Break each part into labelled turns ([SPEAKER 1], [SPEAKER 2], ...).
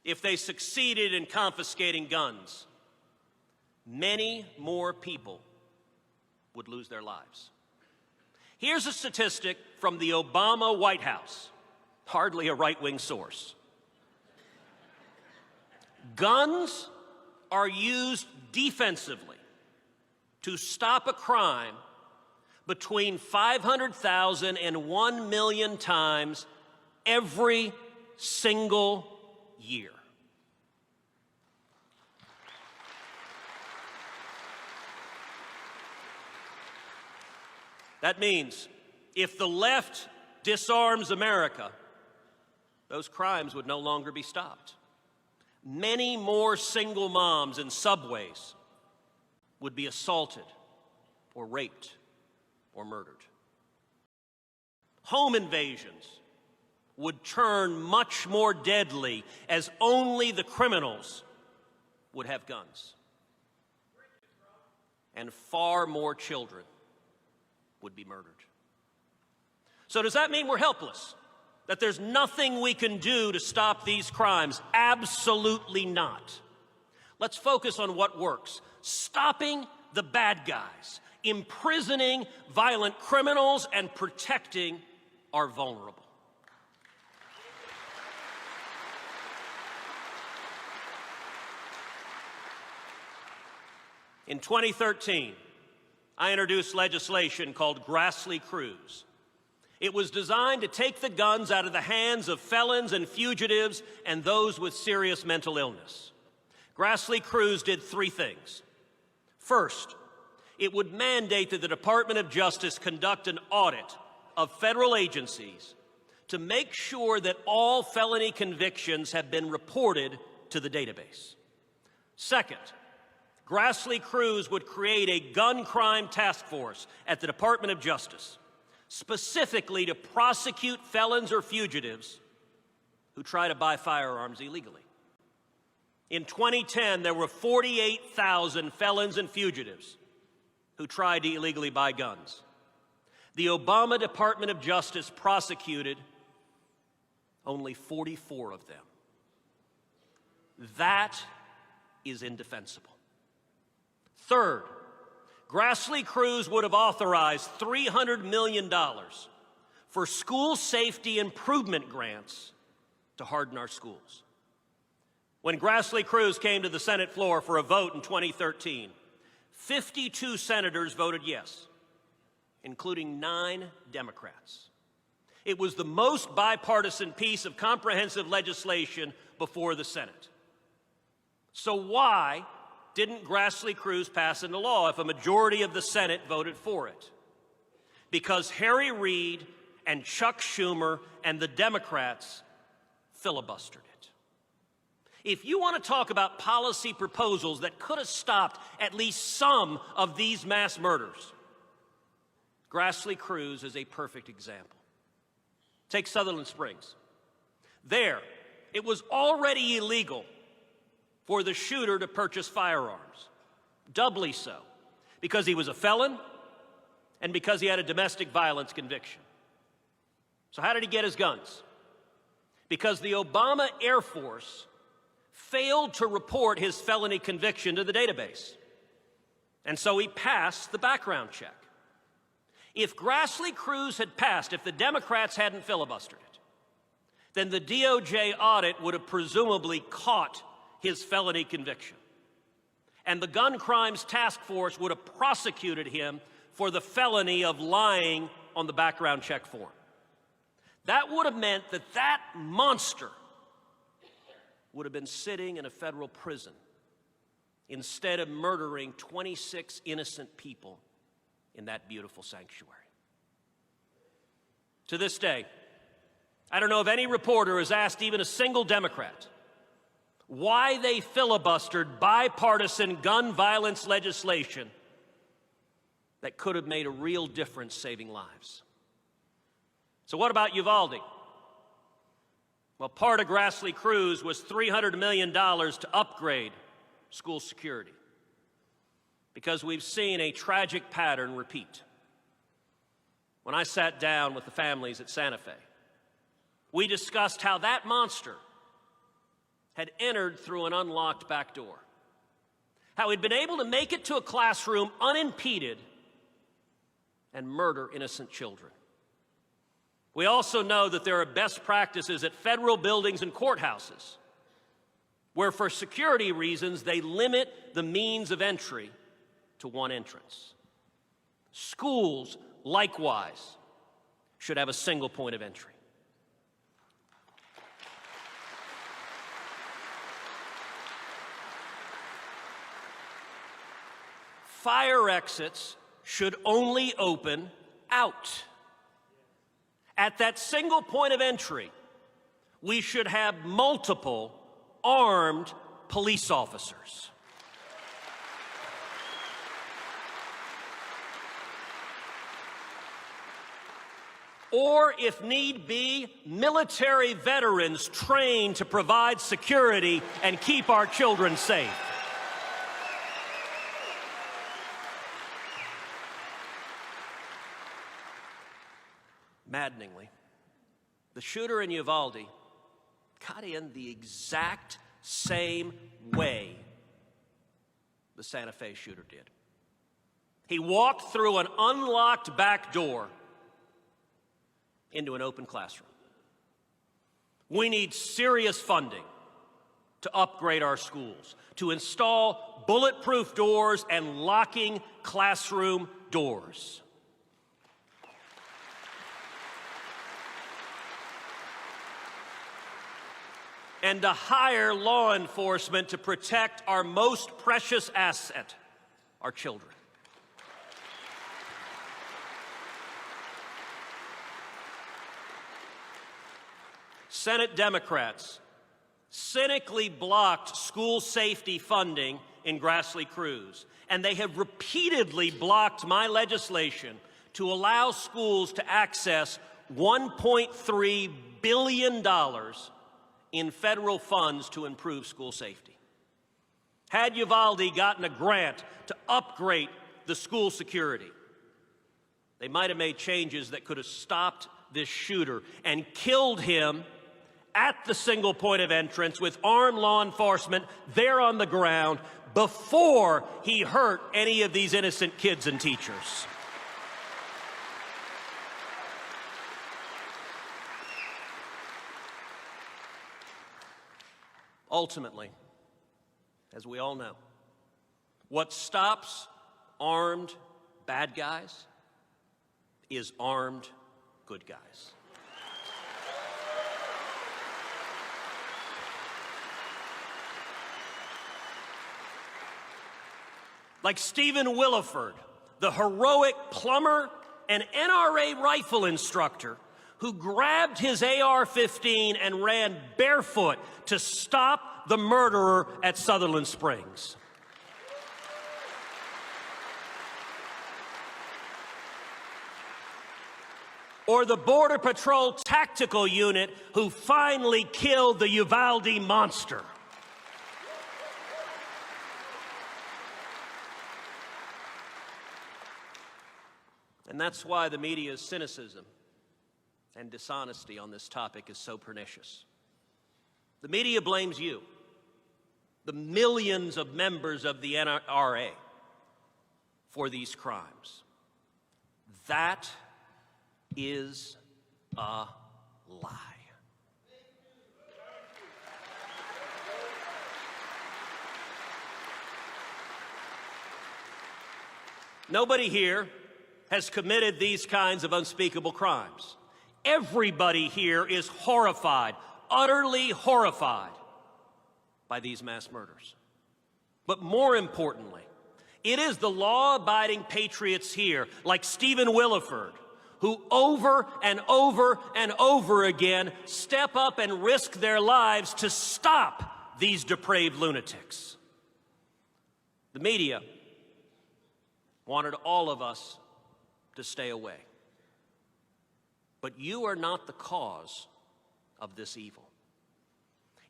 [SPEAKER 1] if they succeeded in confiscating guns, many more people would lose their lives. Here's a statistic from the Obama White House, hardly a right-wing source. Guns are used defensively to stop a crime between 500,000 and 1 million times every single year. That means if the left disarms America, those crimes would no longer be stopped. Many more single moms in subways would be assaulted or raped or murdered. Home invasions would turn much more deadly as only the criminals would have guns. And far more children would be murdered. So does that mean we're helpless? That there's nothing we can do to stop these crimes? Absolutely not. Let's focus on what works. Stopping the bad guys, imprisoning violent criminals, and protecting our vulnerable. In 2013, I introduced legislation called Cruz. It was designed to take the guns out of the hands of felons and fugitives and those with serious mental illness. Cruz did three things. First, it would mandate that the Department of Justice conduct an audit of federal agencies to make sure that all felony convictions have been reported to the database. Second, Cruz would create a gun crime task force at the Department of Justice, specifically to prosecute felons or fugitives who try to buy firearms illegally. In 2010, there were 48,000 felons and fugitives who tried to illegally buy guns. The Obama Department of Justice prosecuted only 44 of them. That is indefensible. Third, Cruz would have authorized $300 million for school safety improvement grants to harden our schools. When Cruz came to the Senate floor for a vote in 2013, 52 senators voted yes, including 9 Democrats. It was the most bipartisan piece of comprehensive legislation before the Senate. So why didn't Cruz pass into law if a majority of the Senate voted for it? Because Harry Reid and Chuck Schumer and the Democrats filibustered it. If you want to talk about policy proposals that could have stopped at least some of these mass murders, Cruz is a perfect example. Take Sutherland Springs. There, it was already illegal for the shooter to purchase firearms, doubly so, because he was a felon and because he had a domestic violence conviction. So how did he get his guns? Because the Obama Air Force failed to report his felony conviction to the database. And so he passed the background check. If Cruz had passed, if the Democrats hadn't filibustered it, then the DOJ audit would have presumably caught his felony conviction. And the Gun Crimes Task Force would have prosecuted him for the felony of lying on the background check form. That would have meant that that monster would have been sitting in a federal prison instead of murdering 26 innocent people in that beautiful sanctuary. To this day, I don't know if any reporter has asked even a single Democrat why they filibustered bipartisan gun violence legislation that could have made a real difference saving lives. So what about Uvalde? Well, part of Cruz was $300 million to upgrade school security, because we've seen a tragic pattern repeat. When I sat down with the families at Santa Fe, we discussed how that monster had entered through an unlocked back door. How he'd been able to make it to a classroom unimpeded and murder innocent children. We also know that there are best practices at federal buildings and courthouses where, for security reasons, they limit the means of entry to one entrance. Schools, likewise, should have a single point of entry. Fire exits should only open out. At that single point of entry, we should have multiple armed police officers. Or, if need be, military veterans trained to provide security and keep our children safe. Maddeningly, the shooter in Uvalde got in the exact same way the Santa Fe shooter did. He walked through an unlocked back door into an open classroom. We need serious funding to upgrade our schools, to install bulletproof doors and locking classroom doors. And to hire law enforcement to protect our most precious asset, our children. Senate Democrats cynically blocked school safety funding in Grassley Cruz, and they have repeatedly blocked my legislation to allow schools to access $1.3 billion in federal funds to improve school safety. Had Uvalde gotten a grant to upgrade the school security, they might have made changes that could have stopped this shooter and killed him at the single point of entrance with armed law enforcement there on the ground before he hurt any of these innocent kids and teachers. Ultimately, as we all know, what stops armed bad guys is armed good guys. Like Stephen Williford, the heroic plumber and NRA rifle instructor who grabbed his AR-15 and ran barefoot to stop the murderer at Sutherland Springs. Or the Border Patrol Tactical Unit who finally killed the Uvalde monster. And that's why the media's cynicism and dishonesty on this topic is so pernicious. The media blames you, the millions of members of the NRA, for these crimes. That is a lie. Nobody here has committed these kinds of unspeakable crimes. Everybody here is horrified, utterly horrified by these mass murders. But more importantly, it is the law-abiding patriots here, like Stephen Williford, who over and over and over again step up and risk their lives to stop these depraved lunatics. The media wanted all of us to stay away. But you are not the cause of this evil.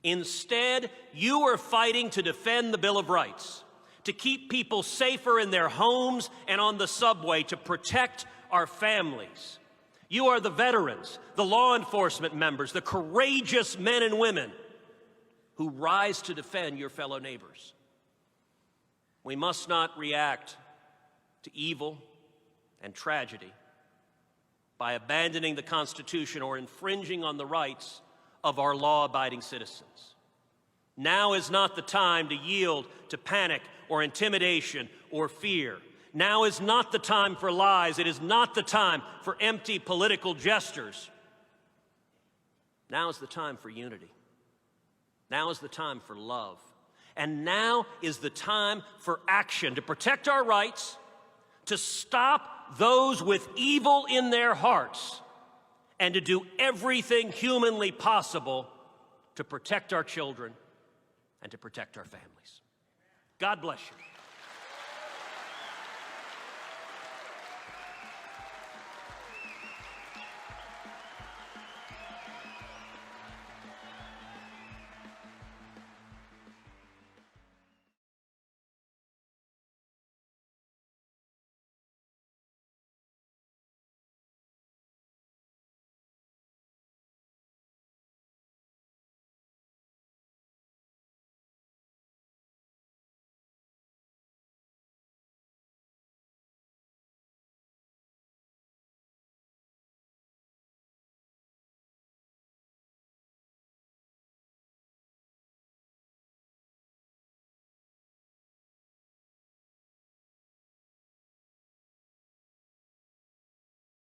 [SPEAKER 1] Instead, you are fighting to defend the Bill of Rights, to keep people safer in their homes and on the subway, to protect our families. You are the veterans, the law enforcement members, the courageous men and women who rise to defend your fellow neighbors. We must not react to evil and tragedy by abandoning the Constitution or infringing on the rights of our law-abiding citizens. Now is not the time to yield to panic or intimidation or fear. Now is not the time for lies. It is not the time for empty political gestures. Now is the time for unity. Now is the time for love. And now is the time for action to protect our rights, to stop those with evil in their hearts, and to do everything humanly possible to protect our children and to protect our families. God bless you.